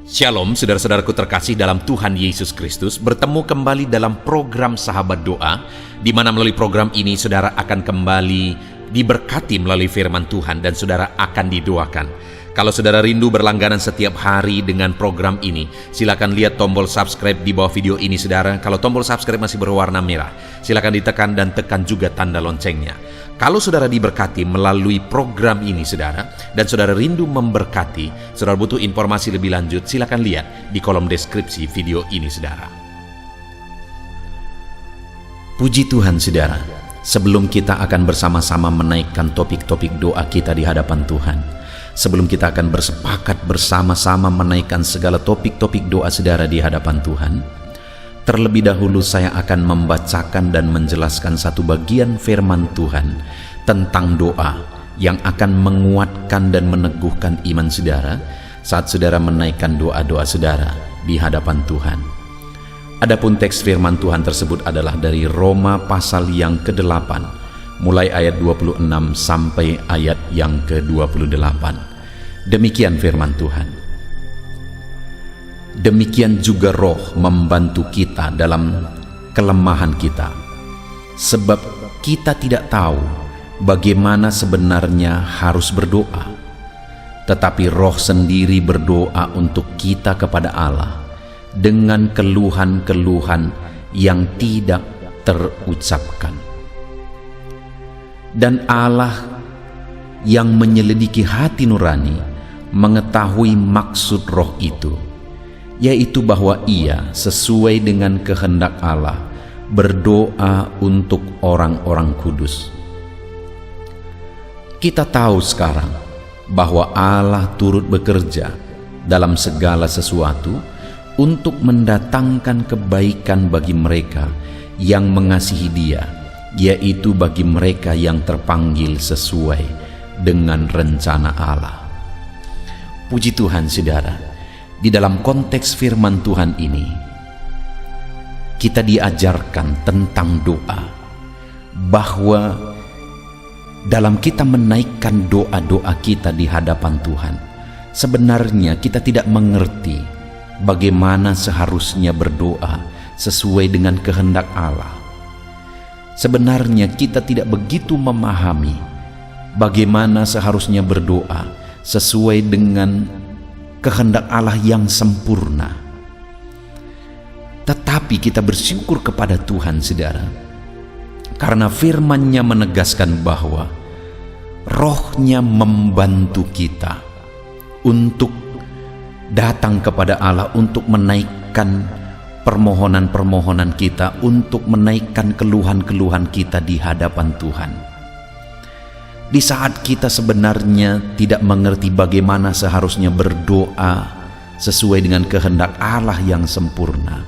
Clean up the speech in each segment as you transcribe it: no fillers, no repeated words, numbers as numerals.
Shalom saudara-saudaraku terkasih dalam Tuhan Yesus Kristus. Bertemu kembali dalam program Sahabat Doa, di mana melalui program ini saudara akan kembali diberkati melalui firman Tuhan dan saudara akan didoakan. Kalau saudara rindu berlangganan setiap hari dengan program ini, silakan lihat tombol subscribe di bawah video ini saudara. Kalau tombol subscribe masih berwarna merah, silakan ditekan dan tekan juga tanda loncengnya. Kalau saudara diberkati melalui program ini saudara, dan saudara rindu memberkati, saudara butuh informasi lebih lanjut, silakan lihat di kolom deskripsi video ini saudara. Puji Tuhan saudara, sebelum kita akan bersama-sama menaikkan topik-topik doa kita di hadapan Tuhan, sebelum kita akan bersepakat bersama-sama menaikkan segala topik-topik doa saudara di hadapan Tuhan, terlebih dahulu saya akan membacakan dan menjelaskan satu bagian firman Tuhan tentang doa yang akan menguatkan dan meneguhkan iman saudara saat saudara menaikkan doa-doa saudara di hadapan Tuhan. Adapun teks firman Tuhan tersebut adalah dari Roma pasal yang ke-8, mulai ayat 26 sampai ayat yang ke-28. Demikian firman Tuhan. Demikian juga Roh membantu kita dalam kelemahan kita, sebab kita tidak tahu bagaimana sebenarnya harus berdoa, tetapi Roh sendiri berdoa untuk kita kepada Allah dengan keluhan-keluhan yang tidak terucapkan. Dan Allah yang menyelidiki hati nurani mengetahui maksud Roh itu, yaitu bahwa Ia sesuai dengan kehendak Allah berdoa untuk orang-orang kudus. Kita tahu sekarang bahwa Allah turut bekerja dalam segala sesuatu untuk mendatangkan kebaikan bagi mereka yang mengasihi Dia, yaitu bagi mereka yang terpanggil sesuai dengan rencana Allah. Puji Tuhan saudara, di dalam konteks firman Tuhan ini, kita diajarkan tentang doa, bahwa dalam kita menaikkan doa-doa kita di hadapan Tuhan, sebenarnya kita tidak mengerti bagaimana seharusnya berdoa sesuai dengan kehendak Allah. Sebenarnya kita tidak begitu memahami bagaimana seharusnya berdoa sesuai dengan kehendak Allah yang sempurna. Tetapi kita bersyukur kepada Tuhan saudara, karena firman-Nya menegaskan bahwa Roh-Nya membantu kita untuk datang kepada Allah, untuk menaikkan permohonan-permohonan kita, untuk menaikkan keluhan-keluhan kita di hadapan Tuhan. Di saat kita sebenarnya tidak mengerti bagaimana seharusnya berdoa sesuai dengan kehendak Allah yang sempurna,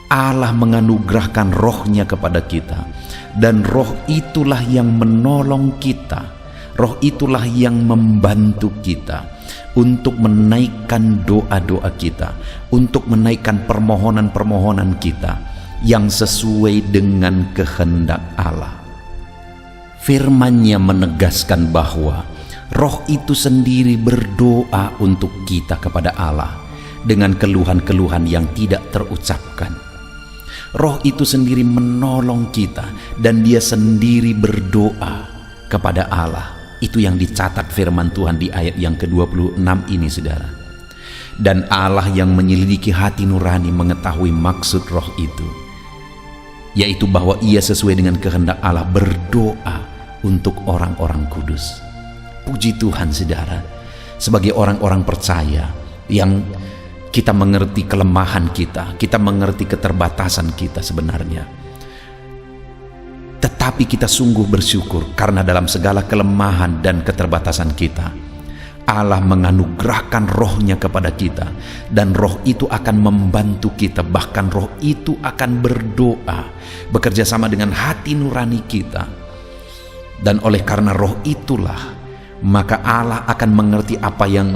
Allah menganugerahkan Roh-Nya kepada kita, dan Roh itulah yang menolong kita, Roh itulah yang membantu kita untuk menaikkan doa-doa kita, untuk menaikkan permohonan-permohonan kita yang sesuai dengan kehendak Allah. Firman-Nya menegaskan bahwa Roh itu sendiri berdoa untuk kita kepada Allah dengan keluhan-keluhan yang tidak terucapkan. Roh itu sendiri menolong kita dan Dia sendiri berdoa kepada Allah. Itu yang dicatat firman Tuhan di ayat yang ke-26 ini saudara. Dan Allah yang menyelidiki hati nurani mengetahui maksud Roh itu, yaitu bahwa Ia sesuai dengan kehendak Allah berdoa untuk orang-orang kudus. Puji Tuhan saudara, sebagai orang-orang percaya yang kita mengerti kelemahan kita mengerti keterbatasan kita sebenarnya, tetapi kita sungguh bersyukur karena dalam segala kelemahan dan keterbatasan kita, Allah menganugerahkan Roh-Nya kepada kita, dan Roh itu akan membantu kita, bahkan Roh itu akan berdoa bekerja sama dengan hati nurani kita. Dan oleh karena Roh itulah, maka Allah akan mengerti apa yang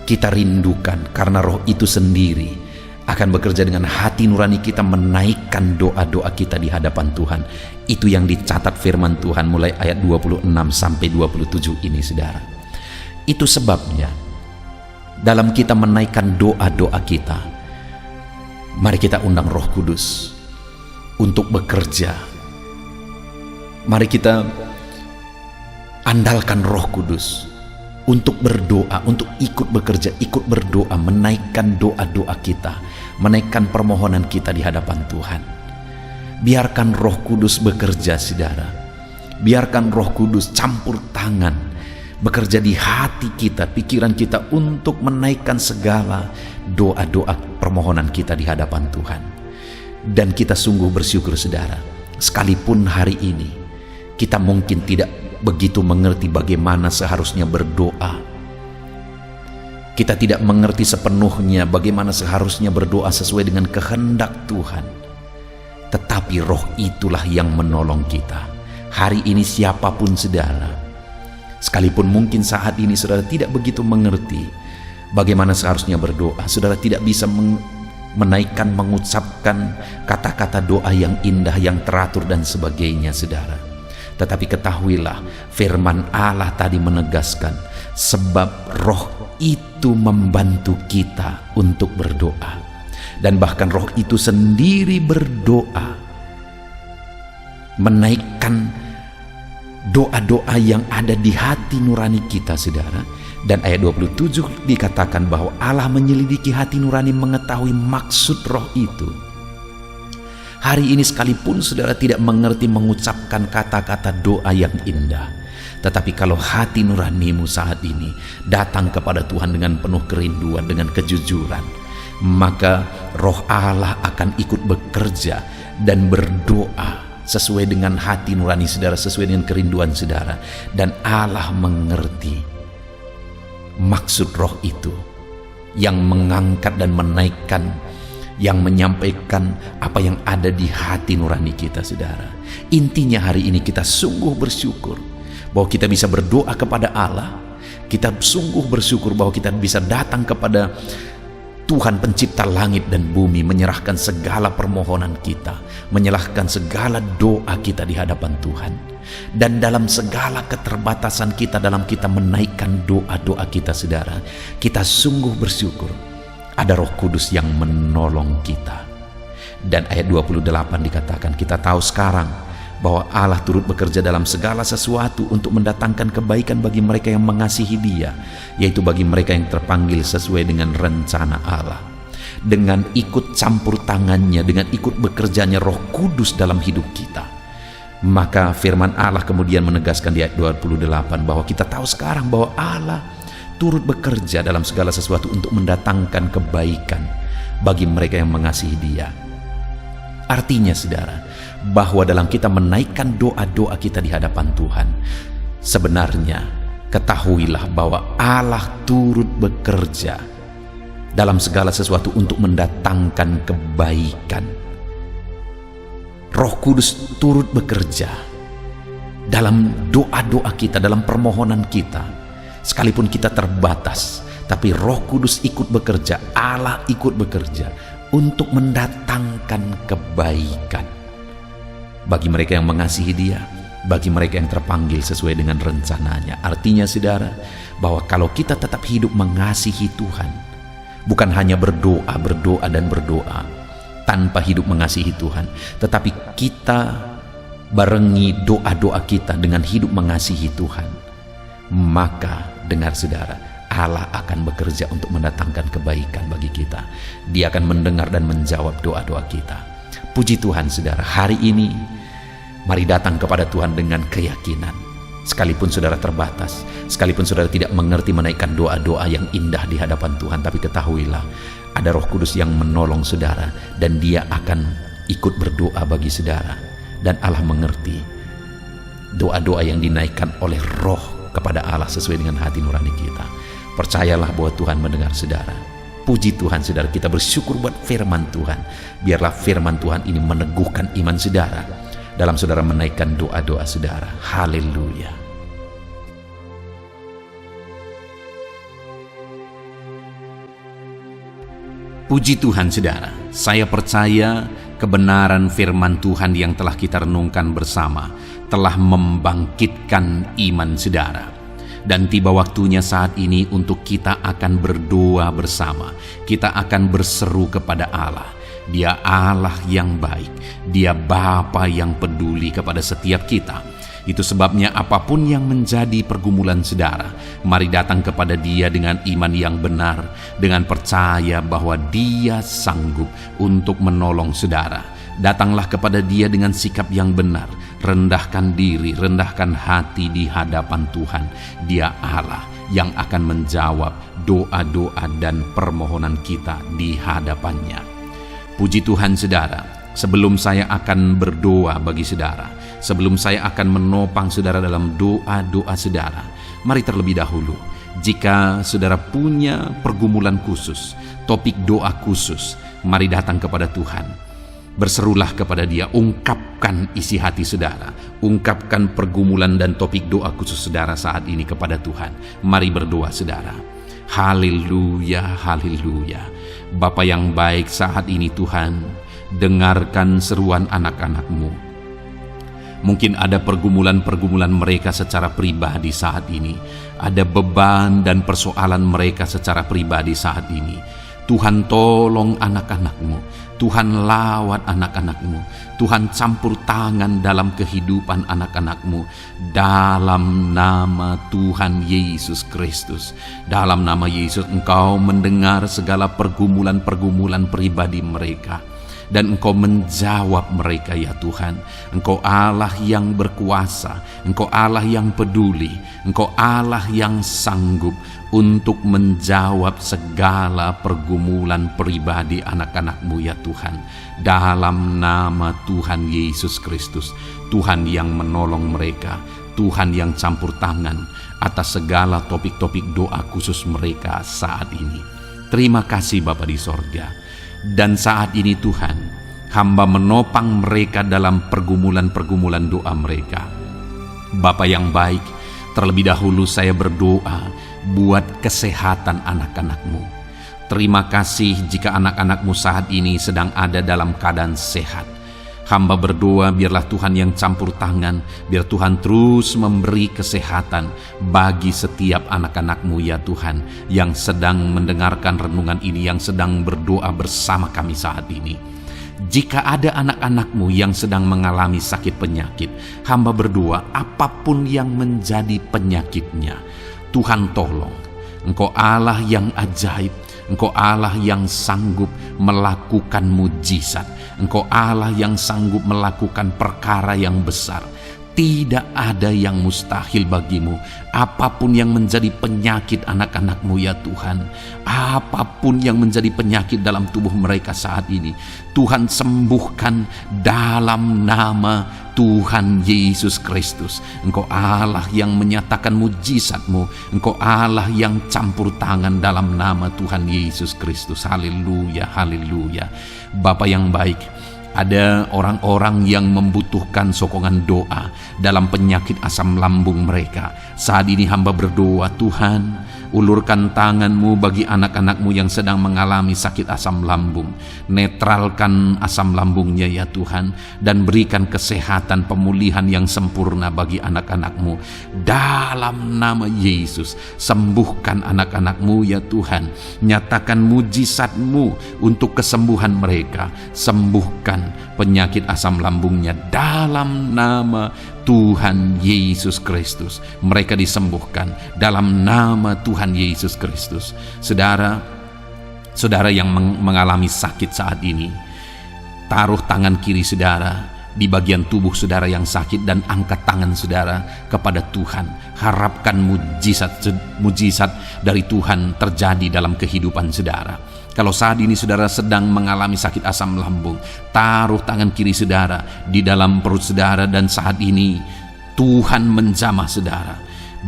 kita rindukan, karena Roh itu sendiri akan bekerja dengan hati nurani kita menaikkan doa-doa kita di hadapan Tuhan. Itu yang dicatat firman Tuhan mulai ayat 26 sampai 27 ini saudara. Itu sebabnya dalam kita menaikkan doa-doa kita, mari kita undang Roh Kudus untuk bekerja. Mari kita andalkan Roh Kudus untuk berdoa, untuk ikut bekerja, ikut berdoa, menaikkan doa-doa kita, menaikkan permohonan kita di hadapan Tuhan. Biarkan Roh Kudus bekerja, saudara. Biarkan Roh Kudus campur tangan, bekerja di hati kita, pikiran kita untuk menaikkan segala doa-doa permohonan kita di hadapan Tuhan. Dan kita sungguh bersyukur, saudara, sekalipun hari ini kita mungkin tidak begitu mengerti bagaimana seharusnya berdoa. Kita tidak mengerti sepenuhnya bagaimana seharusnya berdoa sesuai dengan kehendak Tuhan. Tetapi Roh itulah yang menolong kita. Hari ini siapapun saudara, sekalipun mungkin saat ini saudara tidak begitu mengerti bagaimana seharusnya berdoa, saudara tidak bisa menaikkan, mengucapkan kata-kata doa yang indah, yang teratur dan sebagainya, saudara. Tetapi ketahuilah, firman Allah tadi menegaskan, sebab Roh itu membantu kita untuk berdoa. Dan bahkan Roh itu sendiri berdoa, menaikkan doa-doa yang ada di hati nurani kita, saudara. Dan ayat 27 dikatakan bahwa Allah menyelidiki hati nurani, mengetahui maksud Roh itu. Hari ini sekalipun saudara tidak mengerti mengucapkan kata-kata doa yang indah, tetapi kalau hati nuranimu saat ini datang kepada Tuhan dengan penuh kerinduan, dengan kejujuran, maka Roh Allah akan ikut bekerja dan berdoa sesuai dengan hati nurani saudara, sesuai dengan kerinduan saudara. Dan Allah mengerti maksud Roh itu, yang mengangkat dan menaikkan, yang menyampaikan apa yang ada di hati nurani kita, saudara. Intinya hari ini kita sungguh bersyukur bahwa kita bisa berdoa kepada Allah. Kita sungguh bersyukur bahwa kita bisa datang kepada Tuhan pencipta langit dan bumi, menyerahkan segala permohonan kita, menyerahkan segala doa kita di hadapan Tuhan. Dan dalam segala keterbatasan kita, dalam kita menaikkan doa-doa kita, saudara, kita sungguh bersyukur ada Roh Kudus yang menolong kita. Dan ayat 28 dikatakan, kita tahu sekarang bahwa Allah turut bekerja dalam segala sesuatu untuk mendatangkan kebaikan bagi mereka yang mengasihi Dia, yaitu bagi mereka yang terpanggil sesuai dengan rencana Allah. Dengan ikut campur tangannya, dengan ikut bekerjanya Roh Kudus dalam hidup kita, maka firman Allah kemudian menegaskan di ayat 28 bahwa kita tahu sekarang bahwa Allah turut bekerja dalam segala sesuatu untuk mendatangkan kebaikan bagi mereka yang mengasihi Dia. Artinya, saudara, bahwa dalam kita menaikkan doa-doa kita di hadapan Tuhan, sebenarnya ketahuilah bahwa Allah turut bekerja dalam segala sesuatu untuk mendatangkan kebaikan. Roh Kudus turut bekerja dalam doa-doa kita, dalam permohonan kita. Sekalipun kita terbatas, tapi Roh Kudus ikut bekerja, Allah ikut bekerja untuk mendatangkan kebaikan bagi mereka yang mengasihi Dia, bagi mereka yang terpanggil sesuai dengan rencananya. Artinya, saudara, bahwa kalau kita tetap hidup mengasihi Tuhan, bukan hanya berdoa dan berdoa tanpa hidup mengasihi Tuhan, tetapi kita barengi doa-doa kita dengan hidup mengasihi Tuhan, maka dengar, saudara, Allah akan bekerja untuk mendatangkan kebaikan bagi kita. Dia akan mendengar dan menjawab doa-doa kita. Puji Tuhan, saudara, hari ini mari datang kepada Tuhan dengan keyakinan. Sekalipun saudara terbatas, sekalipun saudara tidak mengerti menaikkan doa-doa yang indah di hadapan Tuhan, tapi ketahuilah ada Roh Kudus yang menolong saudara, dan Dia akan ikut berdoa bagi saudara. Dan Allah mengerti doa-doa yang dinaikkan oleh Roh kepada Allah sesuai dengan hati nurani kita. Percayalah bahwa Tuhan mendengar saudara. Puji Tuhan, saudara, kita bersyukur buat firman Tuhan. Biarlah firman Tuhan ini meneguhkan iman saudara dalam saudara menaikkan doa-doa saudara. Haleluya. Puji Tuhan, saudara. Saya percaya kebenaran firman Tuhan yang telah kita renungkan bersama telah membangkitkan iman saudara. Dan tiba waktunya saat ini untuk kita akan berdoa bersama. Kita akan berseru kepada Allah. Dia Allah yang baik. Dia Bapa yang peduli kepada setiap kita. Itu sebabnya apapun yang menjadi pergumulan saudara, mari datang kepada Dia dengan iman yang benar, dengan percaya bahwa Dia sanggup untuk menolong saudara. Datanglah kepada Dia dengan sikap yang benar, rendahkan diri, rendahkan hati di hadapan Tuhan. Dia Allah yang akan menjawab doa-doa dan permohonan kita di hadapannya. Puji Tuhan saudara, sebelum saya akan berdoa bagi saudara, sebelum saya akan menopang saudara dalam doa-doa saudara, mari terlebih dahulu, jika saudara punya pergumulan khusus, topik doa khusus, mari datang kepada Tuhan. Berserulah kepada Dia, ungkapkan isi hati saudara, ungkapkan pergumulan dan topik doa khusus saudara saat ini kepada Tuhan. Mari berdoa saudara. Haleluya, haleluya. Bapa yang baik, saat ini Tuhan, dengarkan seruan anak-anak-Mu. Mungkin ada pergumulan-pergumulan mereka secara pribadi saat ini. Ada beban dan persoalan mereka secara pribadi saat ini. Tuhan tolong anak-anak-Mu. Tuhan lawat anak-anak-Mu. Tuhan campur tangan dalam kehidupan anak-anak-Mu. Dalam nama Tuhan Yesus Kristus. Dalam nama Yesus Engkau mendengar segala pergumulan-pergumulan pribadi mereka. Dan Engkau menjawab mereka ya Tuhan. Engkau Allah yang berkuasa, Engkau Allah yang peduli, Engkau Allah yang sanggup untuk menjawab segala pergumulan pribadi anak-anak-Mu ya Tuhan. Dalam nama Tuhan Yesus Kristus, Tuhan yang menolong mereka, Tuhan yang campur tangan atas segala topik-topik doa khusus mereka saat ini. Terima kasih Bapa di sorga. Dan saat ini Tuhan, hamba menopang mereka dalam pergumulan-pergumulan doa mereka. Bapa yang baik, terlebih dahulu saya berdoa buat kesehatan anak-anak-Mu. Terima kasih jika anak-anak-Mu saat ini sedang ada dalam keadaan sehat. Hamba berdoa biarlah Tuhan yang campur tangan, biar Tuhan terus memberi kesehatan bagi setiap anak-anak-Mu ya Tuhan, yang sedang mendengarkan renungan ini, yang sedang berdoa bersama kami saat ini. Jika ada anak-anak-Mu yang sedang mengalami sakit penyakit, hamba berdoa apapun yang menjadi penyakitnya, Tuhan tolong. Engkau Allah yang ajaib, Engkau Allah yang sanggup melakukan mujizat. Engkau Allah yang sanggup melakukan perkara yang besar. Tidak ada yang mustahil bagimu. Apapun yang menjadi penyakit anak-anak-Mu ya Tuhan, apapun yang menjadi penyakit dalam tubuh mereka saat ini, Tuhan sembuhkan dalam nama Tuhan Yesus Kristus. Engkau Allah yang menyatakan mujizat-Mu. Engkau Allah yang campur tangan dalam nama Tuhan Yesus Kristus. Haleluya, haleluya. Bapa yang baik, ada orang-orang yang membutuhkan sokongan doa dalam penyakit asam lambung mereka. Saat ini hamba berdoa, Tuhan, ulurkan tangan-Mu bagi anak-anak-Mu yang sedang mengalami sakit asam lambung. Netralkan asam lambungnya ya Tuhan, dan berikan kesehatan pemulihan yang sempurna bagi anak-anak-Mu. Dalam nama Yesus, sembuhkan anak-anak-Mu ya Tuhan. Nyatakan mujizat-Mu untuk kesembuhan mereka. Sembuhkan penyakit asam lambungnya dalam nama Tuhan Yesus Kristus. Mereka disembuhkan dalam nama Tuhan Yesus Kristus. Saudara yang mengalami sakit saat ini, taruh tangan kiri saudara di bagian tubuh saudara yang sakit dan angkat tangan saudara kepada Tuhan. Harapkan mujizat dari Tuhan terjadi dalam kehidupan saudara. Kalau saat ini saudara sedang mengalami sakit asam lambung, taruh tangan kiri saudara di dalam perut saudara, dan saat ini Tuhan menjamah saudara.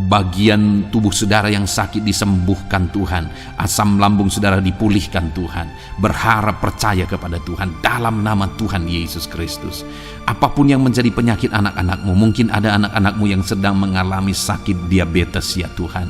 Bagian tubuh saudara yang sakit disembuhkan Tuhan. Asam lambung saudara dipulihkan Tuhan. Berharap, percaya kepada Tuhan dalam nama Tuhan Yesus Kristus. Apapun yang menjadi penyakit anak-anak-Mu, mungkin ada anak-anak-Mu yang sedang mengalami sakit diabetes ya Tuhan.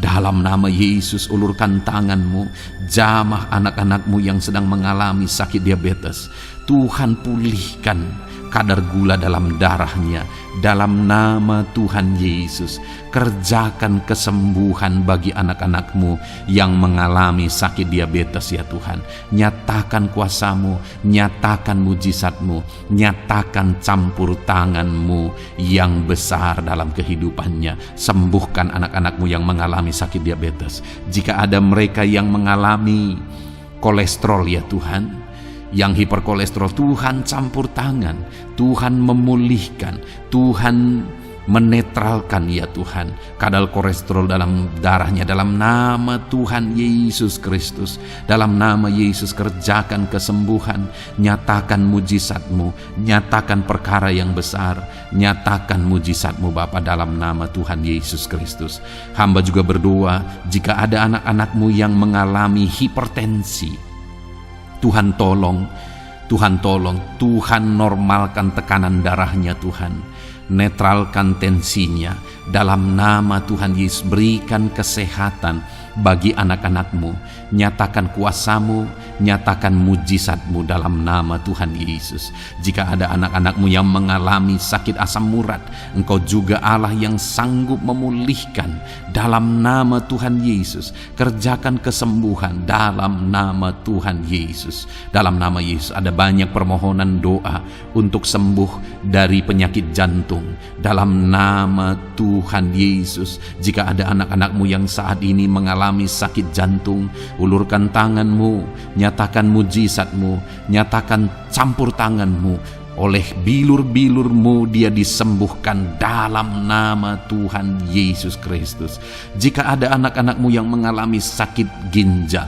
Dalam nama Yesus, ulurkan tangan-Mu, jamah anak-anak-Mu yang sedang mengalami sakit diabetes. Tuhan pulihkan kadar gula dalam darahnya. Dalam nama Tuhan Yesus, kerjakan kesembuhan bagi anak-anak-Mu yang mengalami sakit diabetes ya Tuhan. Nyatakan kuasa-Mu, nyatakan mujizat-Mu, nyatakan campur tangan-Mu yang besar dalam kehidupannya. Sembuhkan anak-anak-Mu yang mengalami sakit diabetes. Jika ada mereka yang mengalami kolesterol ya Tuhan, yang hiperkolesterol, Tuhan campur tangan, Tuhan memulihkan, Tuhan menetralkan ya Tuhan kadar kolesterol dalam darahnya. Dalam nama Tuhan Yesus Kristus, dalam nama Yesus kerjakan kesembuhan, nyatakan mujizat-Mu, nyatakan perkara yang besar, nyatakan mujizat-Mu Bapa, dalam nama Tuhan Yesus Kristus. Hamba juga berdoa jika ada anak-anak-Mu yang mengalami hipertensi, Tuhan tolong, Tuhan tolong, Tuhan normalkan tekanan darahnya Tuhan, netralkan tensinya, dalam nama Tuhan Yesus. Berikan kesehatan bagi anak-anak-Mu, nyatakan kuasa-Mu, nyatakan mujizat-Mu dalam nama Tuhan Yesus. Jika ada anak-anak-Mu yang mengalami sakit asam urat, Engkau juga Allah yang sanggup memulihkan, dalam nama Tuhan Yesus. Kerjakan kesembuhan dalam nama Tuhan Yesus. Dalam nama Yesus ada banyak permohonan doa untuk sembuh dari penyakit jantung, dalam nama Tuhan Yesus. Jika ada anak-anak-Mu yang saat ini mengalami sakit jantung, ulurkan tangan-Mu, nyatakan mujizat-Mu, nyatakan campur tangan-Mu. Oleh bilur-bilur-Mu dia disembuhkan dalam nama Tuhan Yesus Kristus. Jika ada anak-anak-Mu yang mengalami sakit ginjal,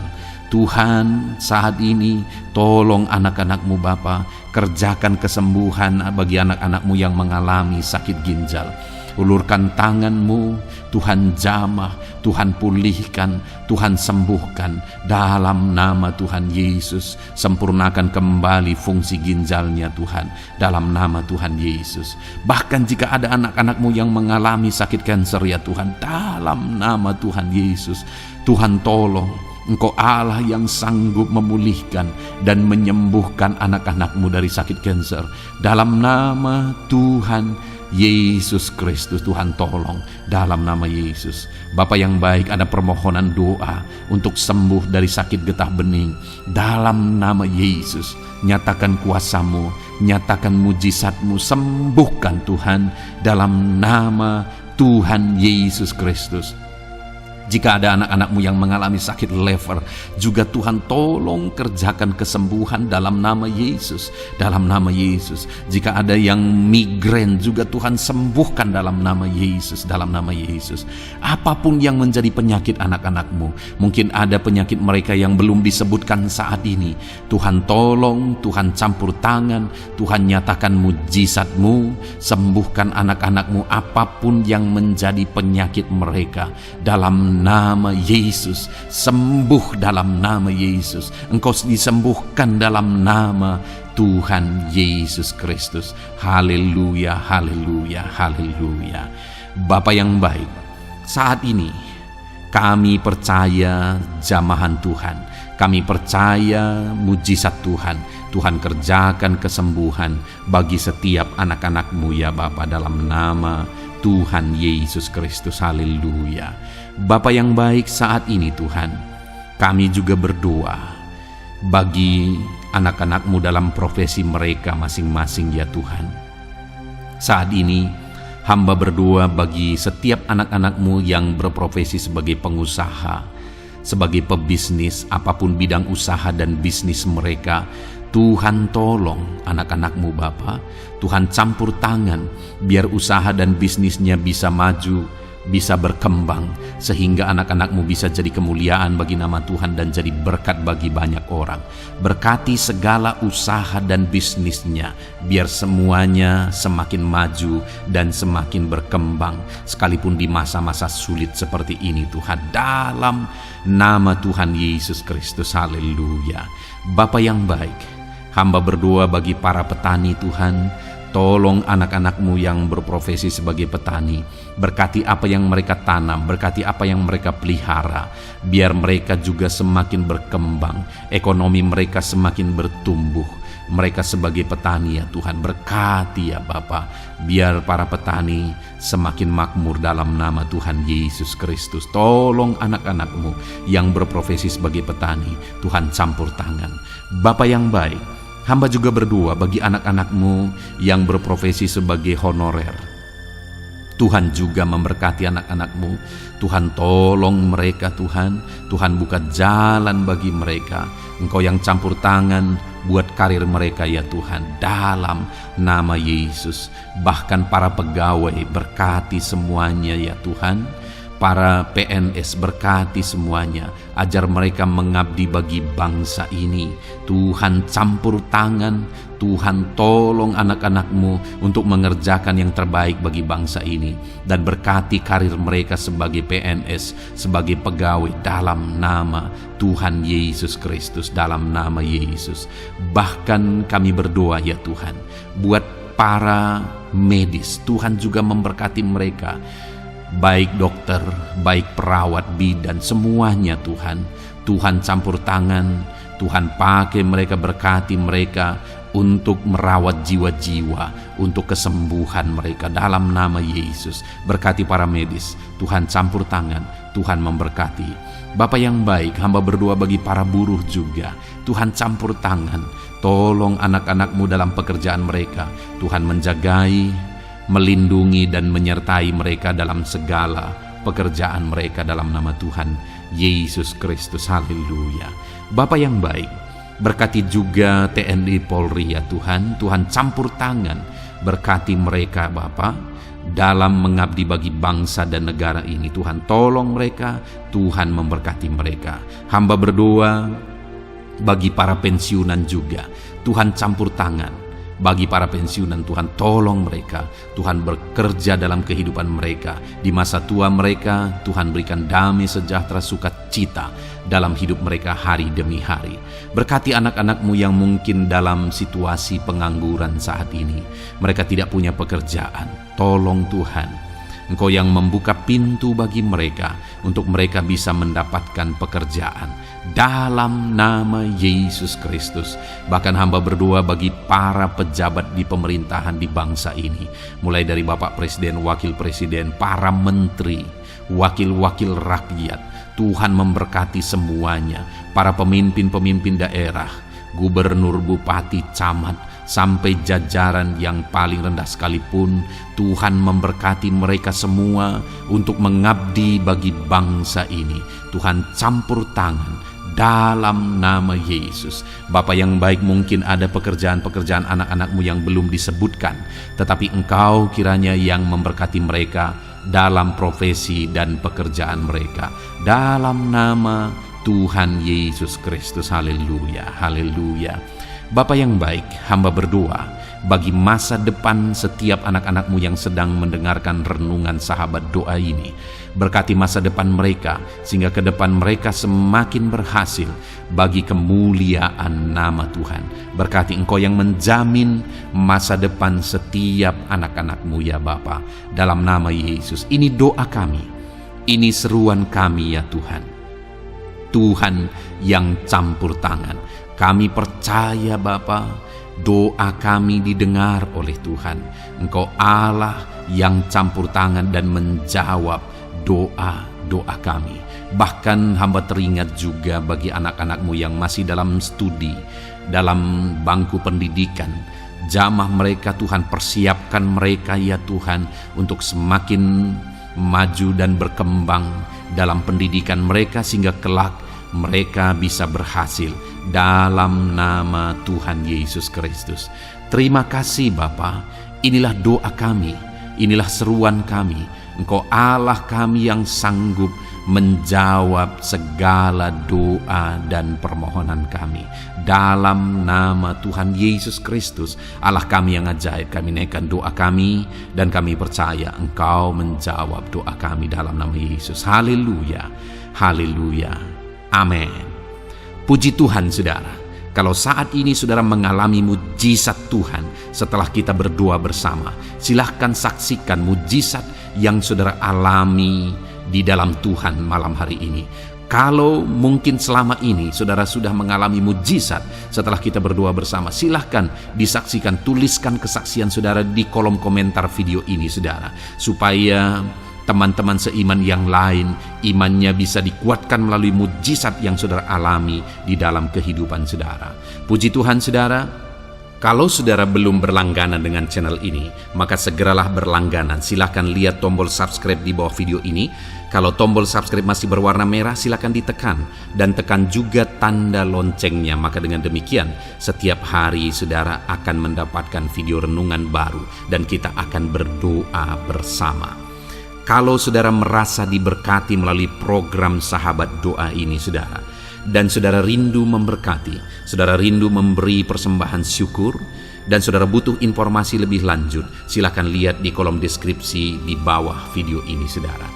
Tuhan saat ini tolong anak-anak-Mu Bapa, kerjakan kesembuhan bagi anak-anak-Mu yang mengalami sakit ginjal. Ulurkan tangan-Mu, Tuhan jamah, Tuhan pulihkan, Tuhan sembuhkan dalam nama Tuhan Yesus. Sempurnakan kembali fungsi ginjalnya Tuhan, dalam nama Tuhan Yesus. Bahkan jika ada anak-anak-Mu yang mengalami sakit kanker ya Tuhan, dalam nama Tuhan Yesus, Tuhan tolong. Engkau Allah yang sanggup memulihkan dan menyembuhkan anak-anak-Mu dari sakit kanker, dalam nama Tuhan Yesus Kristus. Tuhan tolong dalam nama Yesus. Bapa yang baik, ada permohonan doa untuk sembuh dari sakit getah bening, dalam nama Yesus. Nyatakan kuasa-Mu, nyatakan mujizat-Mu, sembuhkan Tuhan dalam nama Tuhan Yesus Kristus. Jika ada anak-anak-Mu yang mengalami sakit lever, juga Tuhan tolong kerjakan kesembuhan dalam nama Yesus, dalam nama Yesus. Jika ada yang migrain, juga Tuhan sembuhkan dalam nama Yesus, dalam nama Yesus. Apapun yang menjadi penyakit anak-anak-Mu, mungkin ada penyakit mereka yang belum disebutkan saat ini, Tuhan tolong, Tuhan campur tangan, Tuhan nyatakan mujizat-Mu, sembuhkan anak-anak-Mu apapun yang menjadi penyakit mereka, dalam nama Yesus. Sembuh dalam nama Yesus. Engkau disembuhkan dalam nama Tuhan Yesus Kristus. Haleluya, haleluya, haleluya. Bapa yang baik, saat ini kami percaya jamahan Tuhan, kami percaya mujizat Tuhan. Tuhan kerjakan kesembuhan bagi setiap anak-anak-Mu ya Bapa, dalam nama Tuhan Yesus Kristus. Haleluya. Bapa yang baik, saat ini Tuhan, kami juga berdoa bagi anak-anak-Mu dalam profesi mereka masing-masing ya Tuhan. Saat ini hamba berdoa bagi setiap anak-anak-Mu yang berprofesi sebagai pengusaha, sebagai pebisnis, apapun bidang usaha dan bisnis mereka. Tuhan tolong anak-anak-Mu Bapa, Tuhan campur tangan biar usaha dan bisnisnya bisa maju, bisa berkembang, sehingga anak-anak-Mu bisa jadi kemuliaan bagi nama Tuhan dan jadi berkat bagi banyak orang. Berkati segala usaha dan bisnisnya, biar semuanya semakin maju dan semakin berkembang, sekalipun di masa-masa sulit seperti ini Tuhan, dalam nama Tuhan Yesus Kristus. Haleluya. Bapa yang baik, hamba berdoa bagi para petani Tuhan. Tolong anak-anak-Mu yang berprofesi sebagai petani, berkati apa yang mereka tanam, berkati apa yang mereka pelihara, biar mereka juga semakin berkembang, ekonomi mereka semakin bertumbuh. mereka sebagai petani ya Tuhan. Berkati ya Bapa, biar para petani semakin makmur dalam nama Tuhan Yesus Kristus. Tolong anak-anak-Mu yang berprofesi sebagai petani, Tuhan campur tangan. Bapa yang baik, hamba juga berdoa bagi anak-anak-Mu yang berprofesi sebagai honorer. Tuhan juga memberkati anak-anak-Mu. Tuhan tolong mereka Tuhan. Tuhan buka jalan bagi mereka. Engkau yang campur tangan buat karir mereka ya Tuhan. Dalam nama Yesus. Bahkan para pegawai berkati semuanya ya Tuhan. Para PNS berkati semuanya, ajar mereka mengabdi bagi bangsa ini. Tuhan campur tangan, Tuhan tolong anak-anak-Mu untuk mengerjakan yang terbaik bagi bangsa ini. Dan berkati karir mereka sebagai PNS, sebagai pegawai dalam nama Tuhan Yesus Kristus, dalam nama Yesus. Bahkan kami berdoa ya Tuhan, buat para medis, Tuhan juga memberkati mereka. Baik dokter, baik perawat, bidan, semuanya Tuhan. Tuhan campur tangan, Tuhan pakai mereka, berkati mereka untuk merawat jiwa-jiwa, untuk kesembuhan mereka dalam nama Yesus. Berkati para medis, Tuhan campur tangan, Tuhan memberkati. Bapa yang baik, hamba berdoa bagi para buruh juga. Tuhan campur tangan, tolong anak-anak-Mu dalam pekerjaan mereka. Tuhan menjagai, melindungi dan menyertai mereka dalam segala pekerjaan mereka dalam nama Tuhan Yesus Kristus. Haleluya. Bapa yang baik, berkati juga TNI Polri ya Tuhan. Tuhan campur tangan, berkati mereka Bapa dalam mengabdi bagi bangsa dan negara ini. Tuhan tolong mereka, Tuhan memberkati mereka. Hamba berdoa bagi para pensiunan juga. Tuhan campur tangan bagi para pensiunan, Tuhan tolong mereka. Tuhan bekerja dalam kehidupan mereka. Di masa tua mereka, Tuhan berikan damai sejahtera sukacita dalam hidup mereka hari demi hari. Berkati anak-anak-Mu yang mungkin dalam situasi pengangguran saat ini. Mereka tidak punya pekerjaan. Tolong Tuhan, Engkau yang membuka pintu bagi mereka untuk mereka bisa mendapatkan pekerjaan dalam nama Yesus Kristus. Bahkan hamba berdoa bagi para pejabat di pemerintahan di bangsa ini, mulai dari Bapak Presiden, Wakil Presiden, para menteri, wakil-wakil rakyat. Tuhan memberkati semuanya, para pemimpin-pemimpin daerah, gubernur, bupati, camat, sampai jajaran yang paling rendah sekalipun. Tuhan memberkati mereka semua untuk mengabdi bagi bangsa ini. Tuhan campur tangan dalam nama Yesus. Bapa yang baik, mungkin ada pekerjaan-pekerjaan anak-anak-Mu yang belum disebutkan, tetapi Engkau kiranya yang memberkati mereka dalam profesi dan pekerjaan mereka dalam nama Tuhan Yesus Kristus. Haleluya, haleluya. Bapa yang baik, hamba berdoa bagi masa depan setiap anak-anak-Mu yang sedang mendengarkan renungan sahabat doa ini. Berkati masa depan mereka, sehingga ke depan mereka semakin berhasil bagi kemuliaan nama Tuhan. Berkati Engkau yang menjamin masa depan setiap anak-anak-Mu ya Bapa. Dalam nama Yesus, ini doa kami, ini seruan kami ya Tuhan. Tuhan yang campur tangan. Kami percaya Bapa, doa kami didengar oleh Tuhan. Engkau Allah yang campur tangan dan menjawab doa-doa kami. Bahkan hamba teringat juga bagi anak-anak-Mu yang masih dalam studi, dalam bangku pendidikan. Jamah mereka Tuhan, persiapkan mereka ya Tuhan untuk semakin maju dan berkembang dalam pendidikan mereka, sehingga kelak mereka bisa berhasil dalam nama Tuhan Yesus Kristus. Terima kasih Bapa. Inilah doa kami, inilah seruan kami. Engkau Allah kami yang sanggup menjawab segala doa dan permohonan kami. Dalam nama Tuhan Yesus Kristus, Allah kami yang ajaib, kami naikkan doa kami dan kami percaya Engkau menjawab doa kami dalam nama Yesus. Haleluya, haleluya, amin. Puji Tuhan saudara, kalau saat ini saudara mengalami mujizat Tuhan setelah kita berdoa bersama, silahkan saksikan mujizat yang saudara alami di dalam Tuhan malam hari ini. Kalau mungkin selama ini saudara sudah mengalami mujizat setelah kita berdoa bersama, silahkan disaksikan, tuliskan kesaksian saudara di kolom komentar video ini saudara, supaya teman-teman seiman yang lain imannya bisa dikuatkan melalui mujizat yang saudara alami di dalam kehidupan saudara. Puji Tuhan saudara. Kalau saudara belum berlangganan dengan channel ini, maka segeralah berlangganan. Silahkan lihat tombol subscribe di bawah video ini. Kalau tombol subscribe masih berwarna merah, silahkan ditekan. Dan tekan juga tanda loncengnya. Maka dengan demikian, setiap hari saudara akan mendapatkan video renungan baru. Dan kita akan berdoa bersama. Kalau saudara merasa diberkati melalui program Sahabat Doa ini saudara, dan saudara rindu memberkati, saudara rindu memberi persembahan syukur, dan saudara butuh informasi lebih lanjut, silakan lihat di kolom deskripsi di bawah video ini saudara.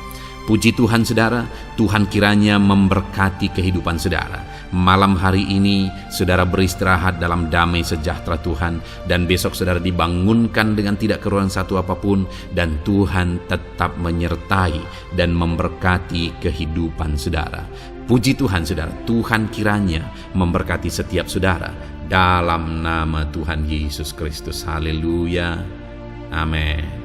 Puji Tuhan saudara, Tuhan kiranya memberkati kehidupan saudara. Malam hari ini saudara beristirahat dalam damai sejahtera Tuhan, dan besok saudara dibangunkan dengan tidak kekurangan satu apapun, dan Tuhan tetap menyertai dan memberkati kehidupan saudara. Puji Tuhan saudara, Tuhan kiranya memberkati setiap saudara dalam nama Tuhan Yesus Kristus. Haleluya. Amin.